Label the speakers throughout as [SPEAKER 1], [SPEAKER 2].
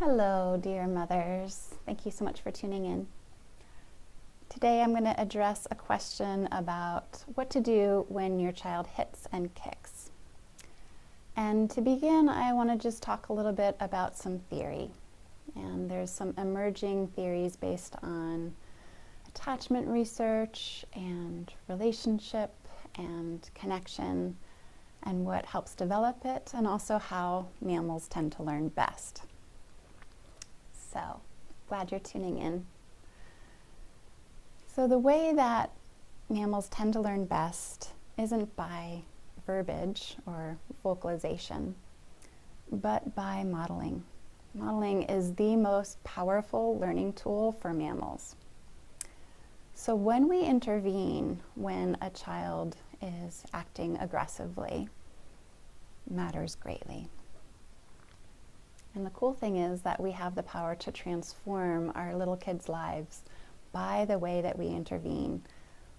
[SPEAKER 1] Hello, dear mothers. Thank you so much for tuning in. Today I'm going to address a question about what to do when your child hits and kicks. And to begin, I want to just talk a little bit about some theory. And there's some emerging theories based on attachment research and relationship and connection and what helps develop it, and also how mammals tend to learn best. So, glad you're tuning in. So the way that mammals tend to learn best isn't by verbiage or vocalization, but by modeling. Modeling is the most powerful learning tool for mammals. So when we intervene when a child is acting aggressively, matters greatly. And the cool thing is that we have the power to transform our little kids' lives by the way that we intervene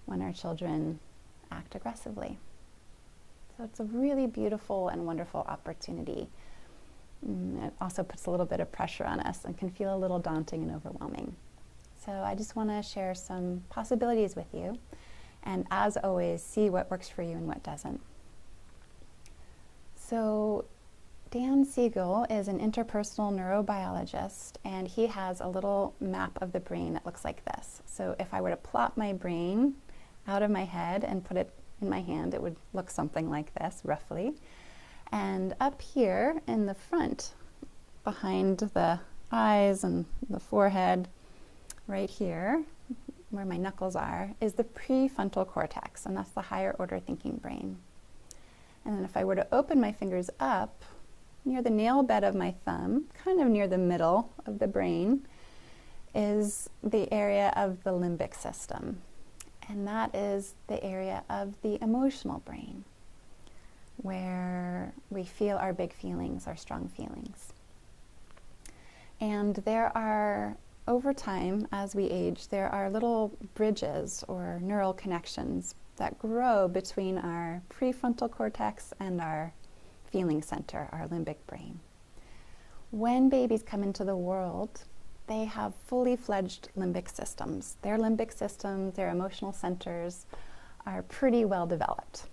[SPEAKER 1] when our children act aggressively. So it's a really beautiful and wonderful opportunity. It also puts a little bit of pressure on us and can feel a little daunting and overwhelming. So I just want to share some possibilities with you. And as always, see what works for you and what doesn't. So Dan Siegel is an interpersonal neurobiologist, and he has a little map of the brain that looks like this. So if I were to plot my brain out of my head and put it in my hand, it would look something like this, roughly. And up here in the front, behind the eyes and the forehead, right here, where my knuckles are, is the prefrontal cortex, and that's the higher order thinking brain. And then if I were to open my fingers up, near the nail bed of my thumb, kind of near the middle of the brain, is the area of the limbic system. And that is the area of the emotional brain, where we feel our big feelings, our strong feelings. And there are, over time, as we age, there are little bridges or neural connections that grow between our prefrontal cortex and our feeling center, our limbic brain. When babies come into the world, they have fully fledged limbic systems. Their limbic systems, their emotional centers, are pretty well developed.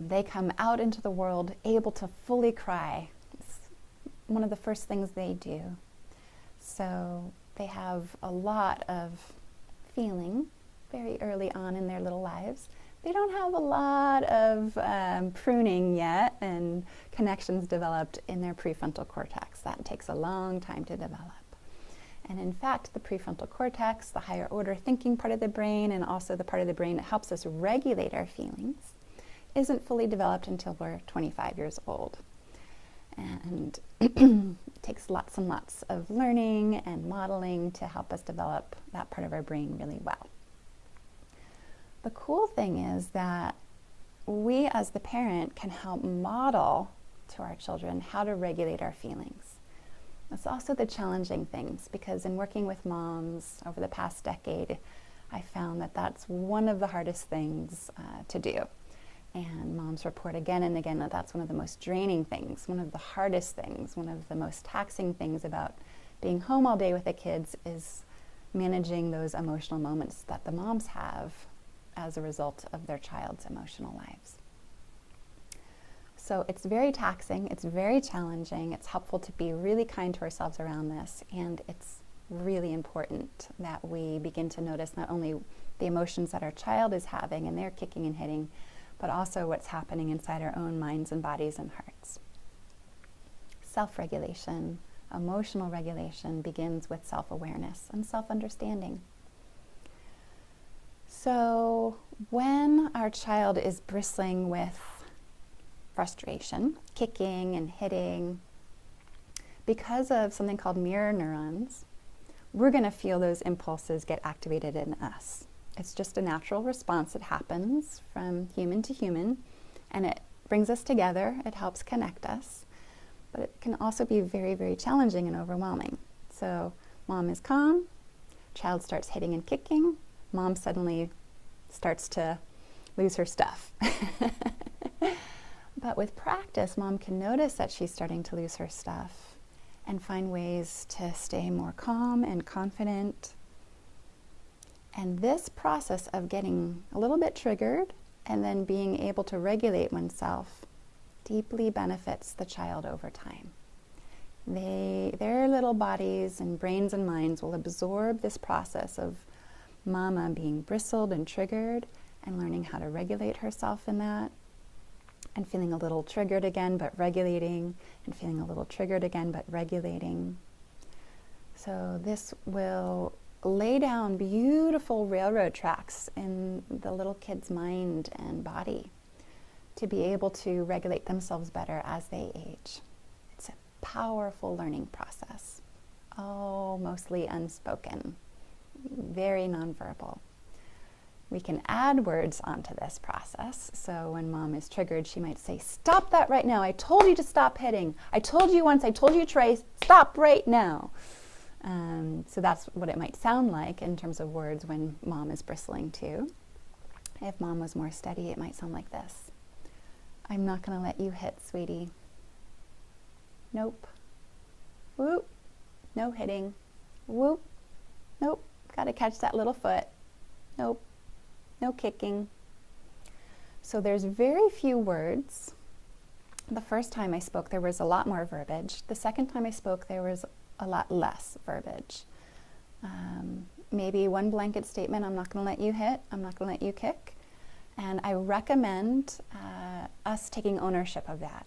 [SPEAKER 1] They come out into the world able to fully cry. It's one of the first things they do. So they have a lot of feeling very early on in their little lives. They don't have a lot of pruning yet and connections developed in their prefrontal cortex. That takes a long time to develop. And in fact, the prefrontal cortex, the higher order thinking part of the brain, and also the part of the brain that helps us regulate our feelings, isn't fully developed until we're 25 years old. And it takes lots and lots of learning and modeling to help us develop that part of our brain really well. The cool thing is that we as the parent can help model to our children how to regulate our feelings. That's also the challenging things, because in working with moms over the past decade, I found that that's one of the hardest things to do. And moms report again and again that that's one of the most draining things, one of the hardest things, one of the most taxing things about being home all day with the kids is managing those emotional moments that the moms have as a result of their child's emotional lives. So it's very taxing, it's very challenging, it's helpful to be really kind to ourselves around this, and it's really important that we begin to notice not only the emotions that our child is having and they're kicking and hitting, but also what's happening inside our own minds and bodies and hearts. Self-regulation, emotional regulation begins with self-awareness and self-understanding. So when our child is bristling with frustration, kicking and hitting, because of something called mirror neurons, we're going to feel those impulses get activated in us. It's just a natural response that happens from human to human, and it brings us together, it helps connect us, but it can also be very, very challenging and overwhelming. So mom is calm, child starts hitting and kicking, mom suddenly starts to lose her stuff. But with practice, mom can notice that she's starting to lose her stuff and find ways to stay more calm and confident. And this process of getting a little bit triggered and then being able to regulate oneself deeply benefits the child over time. Their little bodies and brains and minds will absorb this process of mama being bristled and triggered and learning how to regulate herself in that, and feeling a little triggered again but regulating, and feeling a little triggered again but regulating. So this will lay down beautiful railroad tracks in the little kid's mind and body to be able to regulate themselves better as they age. It's a powerful learning process. Oh, mostly unspoken, very nonverbal. We can add words onto this process. So when mom is triggered, she might say, "Stop that right now. I told you to stop hitting. I told you once, I told you twice, stop right now." So that's what it might sound like in terms of words when mom is bristling too. If mom was more steady, it might sound like this. "I'm not going to let you hit, sweetie. Nope. Whoop. No hitting. Whoop. Nope. Got to catch that little foot. Nope. No kicking." So there's very few words. The first time I spoke, there was a lot more verbiage. The second time I spoke, there was a lot less verbiage. Maybe one blanket statement: "I'm not going to let you hit. I'm not going to let you kick." And I recommend us taking ownership of that.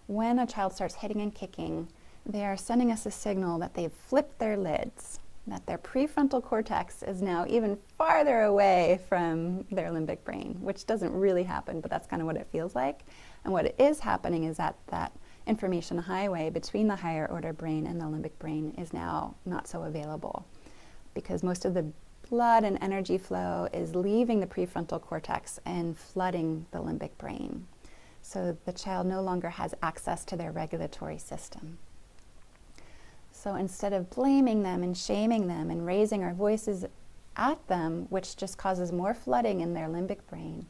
[SPEAKER 1] When a child starts hitting and kicking, they are sending us a signal that they've flipped their lids, that their prefrontal cortex is now even farther away from their limbic brain, which doesn't really happen, but that's kind of what it feels like. And what is happening is that that information highway between the higher order brain and the limbic brain is now not so available, because most of the blood and energy flow is leaving the prefrontal cortex and flooding the limbic brain. So the child no longer has access to their regulatory system. So instead of blaming them and shaming them and raising our voices at them, which just causes more flooding in their limbic brain,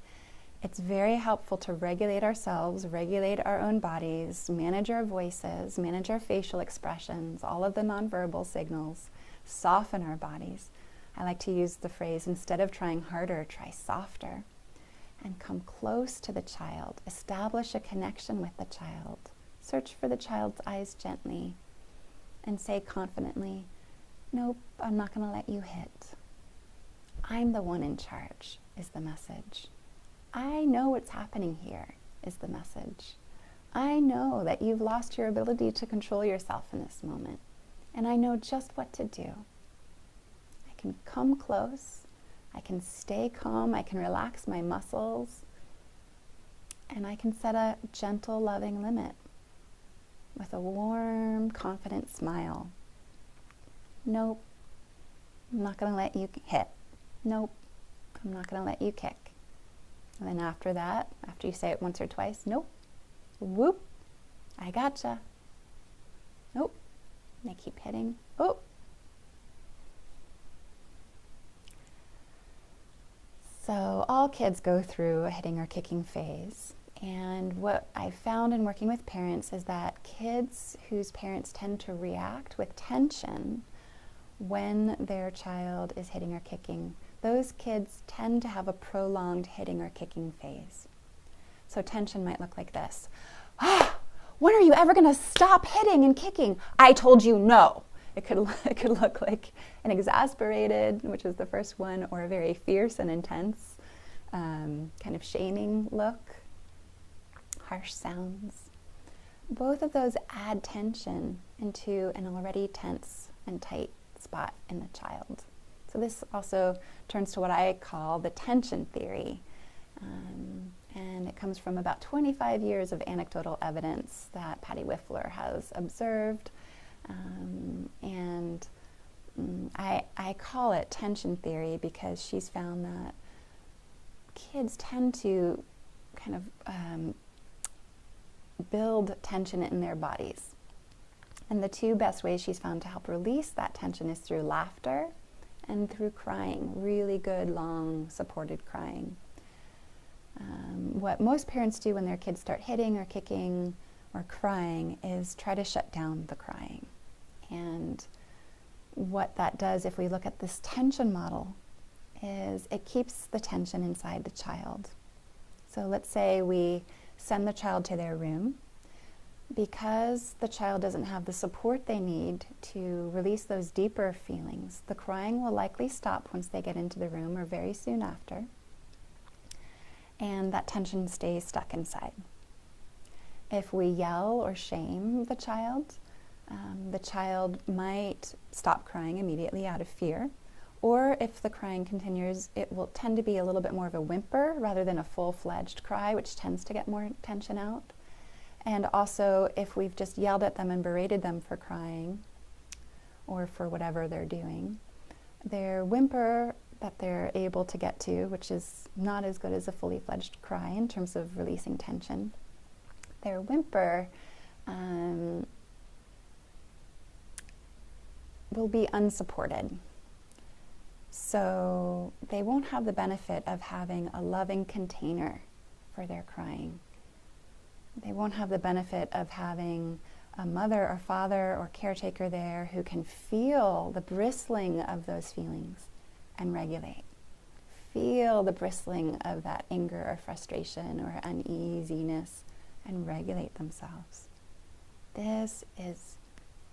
[SPEAKER 1] it's very helpful to regulate ourselves, regulate our own bodies, manage our voices, manage our facial expressions, all of the nonverbal signals, soften our bodies. I like to use the phrase, instead of trying harder, try softer, and come close to the child. Establish a connection with the child. Search for the child's eyes gently and say confidently, "Nope, I'm not going to let you hit. I'm the one in charge," is the message. "I know what's happening here," is the message. "I know that you've lost your ability to control yourself in this moment, and I know just what to do. I can come close, I can stay calm, I can relax my muscles, and I can set a gentle, loving limit with a warm, confident smile. Nope, I'm not going to let you hit. Nope, I'm not going to let you kick." And then after that, after you say it once or twice, "Nope, whoop, I gotcha. Nope," and they keep hitting. "Oh." So all kids go through a hitting or kicking phase. And what I found in working with parents is that kids whose parents tend to react with tension when their child is hitting or kicking, those kids tend to have a prolonged hitting or kicking phase. So tension might look like this. "Ah, when are you ever going to stop hitting and kicking? I told you no." It could look like an exasperated, which is the first one, or a very fierce and intense kind of shaming look. Harsh sounds. Both of those add tension into an already tense and tight spot in the child. So this also turns to what I call the tension theory. And it comes from about 25 years of anecdotal evidence that Patty Whiffler has observed. I call it tension theory because she's found that kids tend to kind of build tension in their bodies. And the two best ways she's found to help release that tension is through laughter and through crying, really good, long, supported crying. What most parents do when their kids start hitting or kicking or crying is try to shut down the crying. And what that does, if we look at this tension model, is it keeps the tension inside the child. So let's say we send the child to their room. Because the child doesn't have the support they need to release those deeper feelings, the crying will likely stop once they get into the room or very soon after. And that tension stays stuck inside. If we yell or shame the child might stop crying immediately out of fear. Or if the crying continues, it will tend to be a little bit more of a whimper rather than a full-fledged cry, which tends to get more tension out. And also, if we've just yelled at them and berated them for crying or for whatever they're doing, their whimper that they're able to get to, which is not as good as a fully fledged cry in terms of releasing tension, their whimper will be unsupported. So they won't have the benefit of having a loving container for their crying. They won't have the benefit of having a mother or father or caretaker there who can feel the bristling of those feelings and regulate. Feel the bristling of that anger or frustration or uneasiness and regulate themselves. This is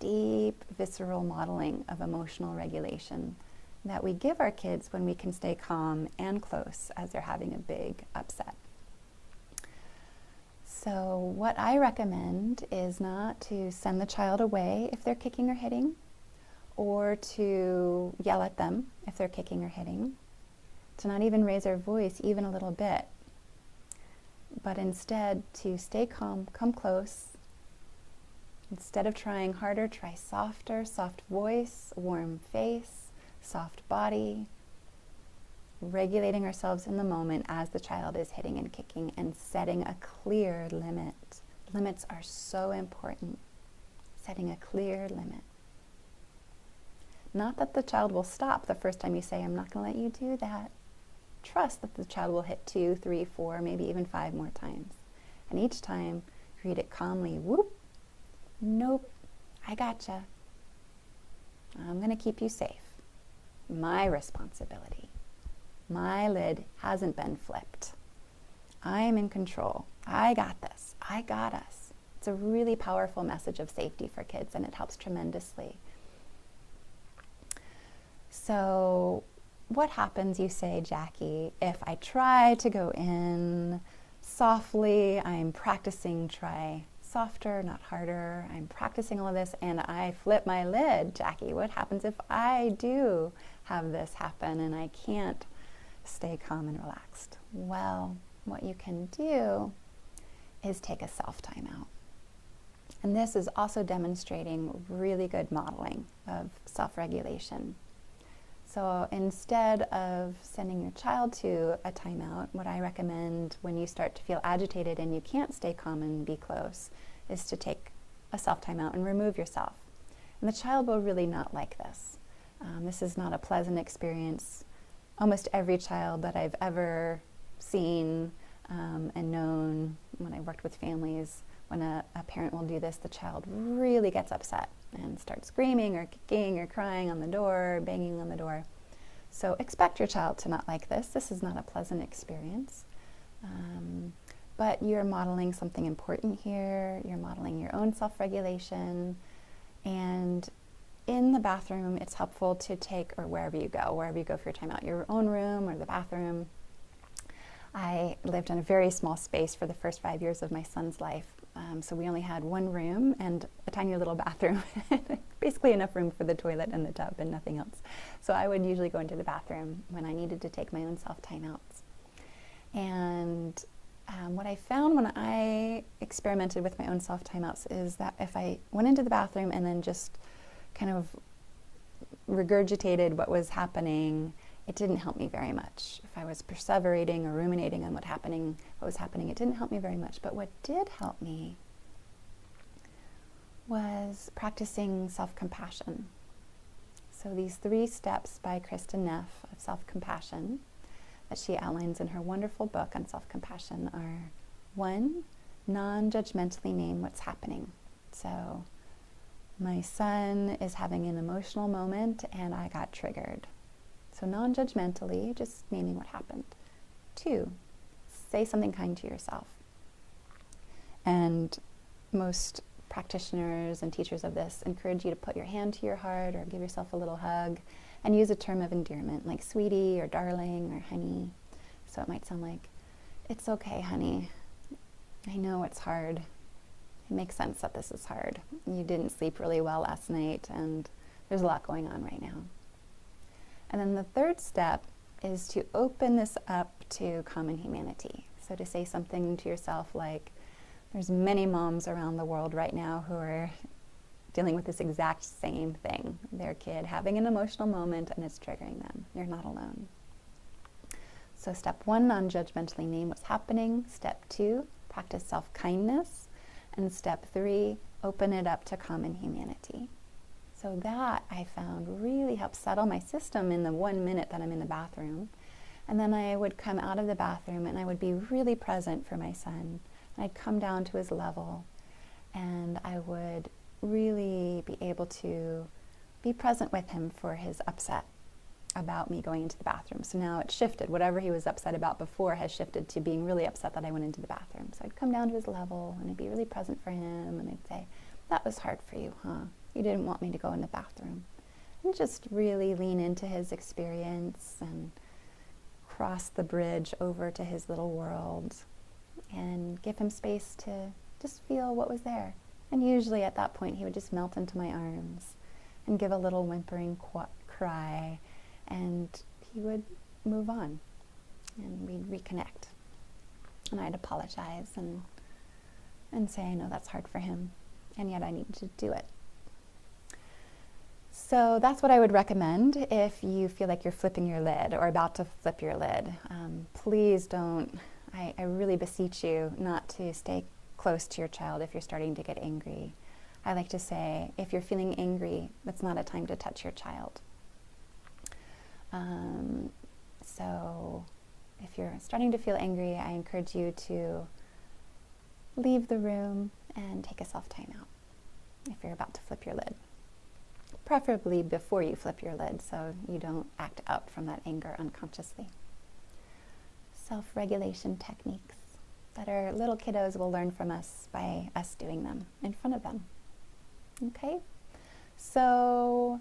[SPEAKER 1] deep, visceral modeling of emotional regulation that we give our kids when we can stay calm and close as they're having a big upset. So what I recommend is not to send the child away if they're kicking or hitting, or to yell at them if they're kicking or hitting, to not even raise our voice even a little bit, but instead to stay calm, come close. Instead of trying harder, try softer, soft voice, warm face, soft body, regulating ourselves in the moment as the child is hitting and kicking and setting a clear limit. Limits are so important. Setting a clear limit. Not that the child will stop the first time you say, I'm not going to let you do that. Trust that the child will hit 2, 3, 4, maybe even 5 more times. And each time, greet it calmly. Whoop. Nope. I gotcha. I'm going to keep you safe. My responsibility. My lid hasn't been flipped. I am in control. I got this. I got us. It's a really powerful message of safety for kids, and it helps tremendously. So what happens, you say, Jackie, if I try to go in softly? I'm practicing try softer, not harder. I'm practicing all of this, and I flip my lid. Jackie, what happens if I do have this happen and I can't stay calm and relaxed? Well, what you can do is take a self-timeout. And this is also demonstrating really good modeling of self-regulation. So instead of sending your child to a timeout, what I recommend when you start to feel agitated and you can't stay calm and be close is to take a self-timeout and remove yourself. And the child will really not like this. This is not a pleasant experience. Almost every child that I've ever seen and known when I've worked with families, when a parent will do this, the child really gets upset and starts screaming or kicking or crying on the door, banging on the door. So expect your child to not like this. This is not a pleasant experience. But you're modeling something important here. You're modeling your own self-regulation. And in the bathroom, it's helpful to take, or wherever you go for your timeout, your own room or the bathroom. I lived in a very small space for the first 5 years of my son's life. So we only had one room and a tiny little bathroom, basically enough room for the toilet and the tub and nothing else. So I would usually go into the bathroom when I needed to take my own self-timeouts. And what I found when I experimented with my own self-timeouts is that if I went into the bathroom and then just kind of regurgitated what was happening, it didn't help me very much. If I was perseverating or ruminating on what was happening, it didn't help me very much. But what did help me was practicing self-compassion. So these 3 steps by Kristen Neff of self-compassion that she outlines in her wonderful book on self-compassion are: 1, non-judgmentally name what's happening. So my son is having an emotional moment and I got triggered. So non-judgmentally, just naming what happened. 2, say something kind to yourself. And most practitioners and teachers of this encourage you to put your hand to your heart or give yourself a little hug and use a term of endearment like sweetie or darling or honey. So it might sound like, it's okay, honey. I know it's hard. It makes sense that this is hard. You didn't sleep really well last night and there's a lot going on right now. And then the third step is to open this up to common humanity. So to say something to yourself like, there's many moms around the world right now who are dealing with this exact same thing. Their kid having an emotional moment and it's triggering them. You're not alone. So step 1, non-judgmentally name what's happening. Step 2, practice self-kindness. And step 3, open it up to common humanity. So that I found really helped settle my system in the 1 minute that I'm in the bathroom. And then I would come out of the bathroom and I would be really present for my son. I'd come down to his level and I would really be able to be present with him for his upset about me going into the bathroom. So now it's shifted. Whatever he was upset about before has shifted to being really upset that I went into the bathroom. So I'd come down to his level and I'd be really present for him and I'd say, that was hard for you, huh? You didn't want me to go in the bathroom. And just really lean into his experience and cross the bridge over to his little world and give him space to just feel what was there. And usually at that point he would just melt into my arms and give a little whimpering cry, and he would move on and we'd reconnect. And I'd apologize and say, I know that's hard for him, and yet I need to do it. So that's what I would recommend if you feel like you're flipping your lid or about to flip your lid. Please don't, I really beseech you not to stay close to your child if you're starting to get angry. I like to say, if you're feeling angry, that's not a time to touch your child. So if you're starting to feel angry, I encourage you to leave the room and take a self-timeout if you're about to flip your lid. Preferably before you flip your lid so you don't act out from that anger unconsciously. Self-regulation techniques that our little kiddos will learn from us by us doing them in front of them. Okay? So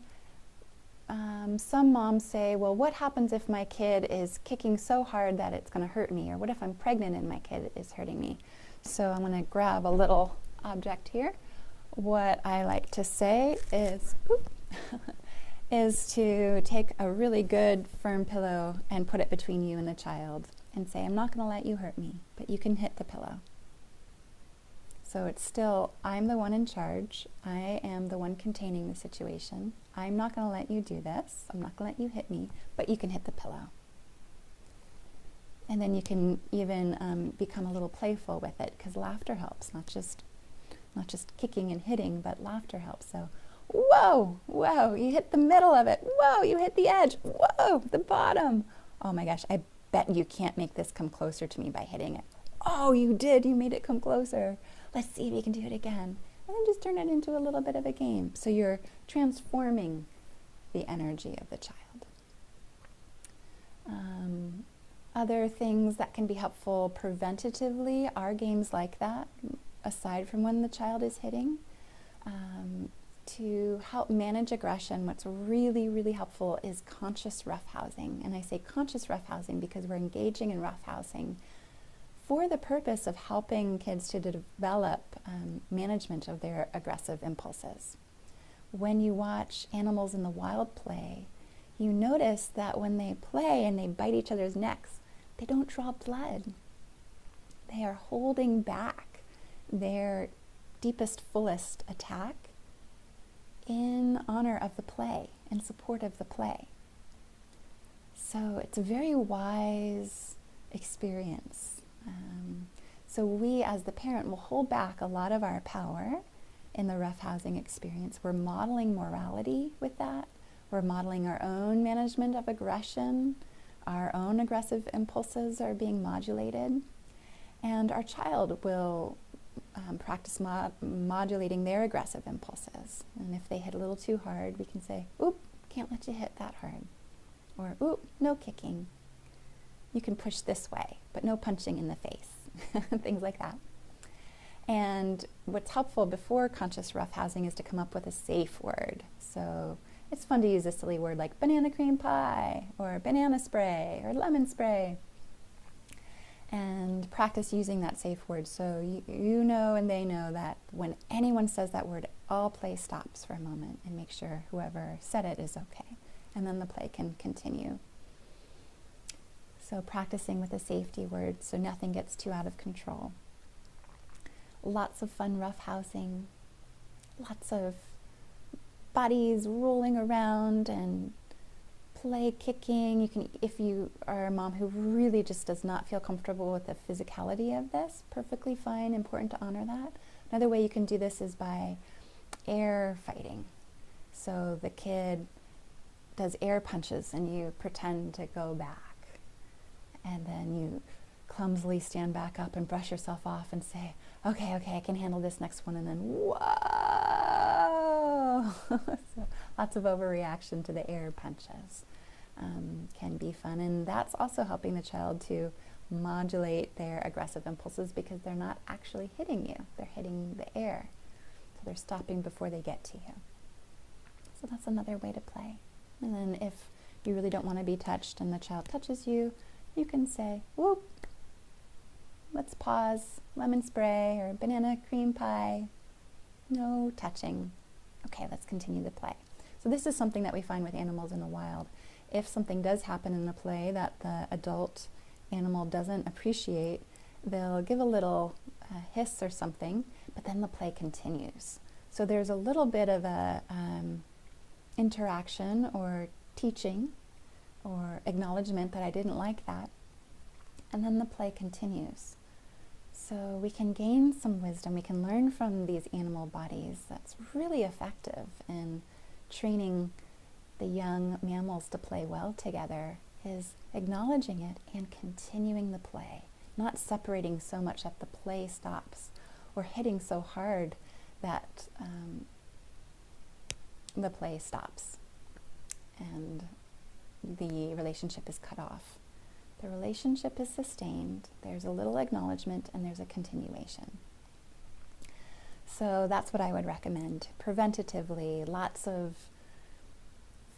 [SPEAKER 1] some moms say, well, what happens if my kid is kicking so hard that it's going to hurt me? Or what if I'm pregnant and my kid is hurting me? So I'm going to grab a little object here. What I like to say is, is to take a really good firm pillow and put it between you and the child and say, I'm not going to let you hurt me, but you can hit the pillow. So it's still, I'm the one in charge. I am the one containing the situation. I'm not going to let you do this. I'm not going to let you hit me, but you can hit the pillow. And then you can even become a little playful with it, because laughter helps, not just kicking and hitting, but laughter helps. So, whoa, whoa, you hit the middle of it. Whoa, you hit the edge. Whoa, the bottom. Oh my gosh, I bet you can't make this come closer to me by hitting it. Oh, you did. You made it come closer. Let's see if you can do it again. And then just turn it into a little bit of a game. So you're transforming the energy of the child. Other things that can be helpful preventatively are games like that, aside from when the child is hitting. To help manage aggression, what's really, really helpful is conscious roughhousing. And I say conscious roughhousing because we're engaging in roughhousing for the purpose of helping kids to develop management of their aggressive impulses. When you watch animals in the wild play, you notice that when they play and they bite each other's necks, they don't draw blood. They are holding back their deepest, fullest attack in honor of the play, in support of the play. So it's a very wise experience. So we, as the parent, will hold back a lot of our power in the roughhousing experience. We're modeling morality with that. We're modeling our own management of aggression. Our own aggressive impulses are being modulated. And our child will practice modulating their aggressive impulses. And if they hit a little too hard, we can say, oop, can't let you hit that hard. Or, oop, no kicking. You can push this way, but no punching in the face. Things like that. And what's helpful before conscious roughhousing is to come up with a safe word. So it's fun to use a silly word like banana cream pie, or banana spray, or lemon spray. And practice using that safe word so you know and they know that when anyone says that word, all play stops for a moment and make sure whoever said it is okay. And then the play can continue. So practicing with a safety word so nothing gets too out of control. Lots of fun roughhousing, lots of bodies rolling around and play kicking. You can, if you are a mom who really just does not feel comfortable with the physicality of this, perfectly fine, important to honor that. Another way you can do this is by air fighting. So the kid does air punches and you pretend to go back. And then you clumsily stand back up and brush yourself off and say, okay, I can handle this next one, and then whoa! So lots of overreaction to the air punches can be fun, and that's also helping the child to modulate their aggressive impulses because they're not actually hitting you, they're hitting the air. So they're stopping before they get to you. So that's another way to play. And then if you really don't want to be touched and the child touches you, you can say, whoop, let's pause, lemon spray or banana cream pie, no touching. Okay, let's continue the play. So this is something that we find with animals in the wild. If something does happen in the play that the adult animal doesn't appreciate, they'll give a little hiss or something, but then the play continues. So there's a little bit of a interaction or teaching or acknowledgement that I didn't like that, and then the play continues. So we can gain some wisdom, we can learn from these animal bodies that's really effective in training the young mammals to play well together, is acknowledging it and continuing the play, not separating so much that the play stops or hitting so hard that the play stops and the relationship is cut off. The relationship is sustained, there's a little acknowledgement, and there's a continuation. So that's what I would recommend. Preventatively, lots of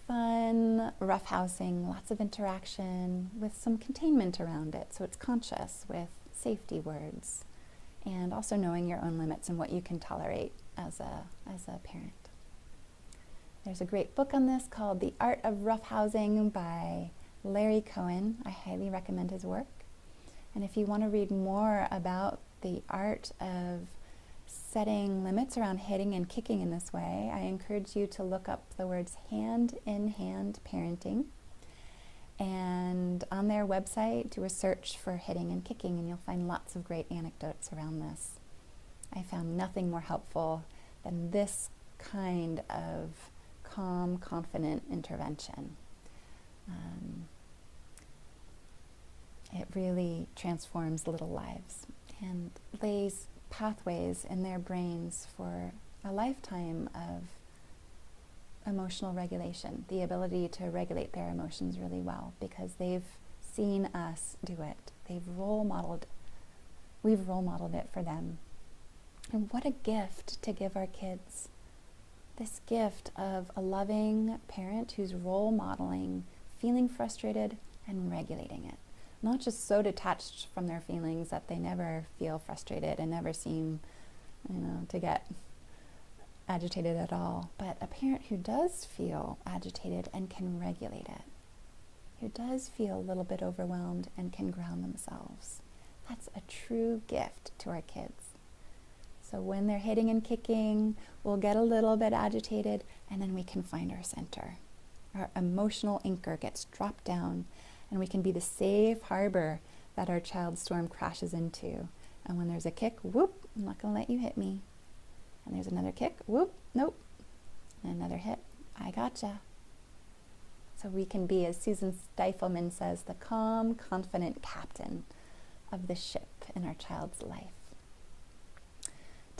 [SPEAKER 1] fun roughhousing, lots of interaction with some containment around it. So it's conscious with safety words and also knowing your own limits and what you can tolerate as a parent. There's a great book on this called The Art of Roughhousing by Larry Cohen. I highly recommend his work. And if you want to read more about the art of setting limits around hitting and kicking in this way, I encourage you to look up the words hand-in-hand parenting. And on their website, do a search for hitting and kicking, and you'll find lots of great anecdotes around this. I found nothing more helpful than this kind of calm, confident intervention. It really transforms little lives and lays pathways in their brains for a lifetime of emotional regulation, the ability to regulate their emotions really well because they've seen us do it. We've role modeled it for them. And what a gift to give our kids. This gift of a loving parent who's role modeling, feeling frustrated and regulating it. Not just so detached from their feelings that they never feel frustrated and never seem, to get agitated at all, but a parent who does feel agitated and can regulate it, who does feel a little bit overwhelmed and can ground themselves. That's a true gift to our kids. So when they're hitting and kicking, we'll get a little bit agitated and then we can find our center. Our emotional anchor gets dropped down and we can be the safe harbor that our child's storm crashes into. And when there's a kick, whoop, I'm not going to let you hit me. And there's another kick, whoop, nope. And another hit, I gotcha. So we can be, as Susan Stifelman says, the calm, confident captain of the ship in our child's life.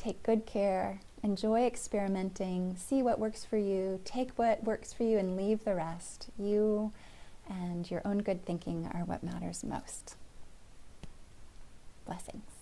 [SPEAKER 1] take good care, enjoy experimenting, see what works for you, take what works for you and leave the rest. You and your own good thinking are what matters most. Blessings.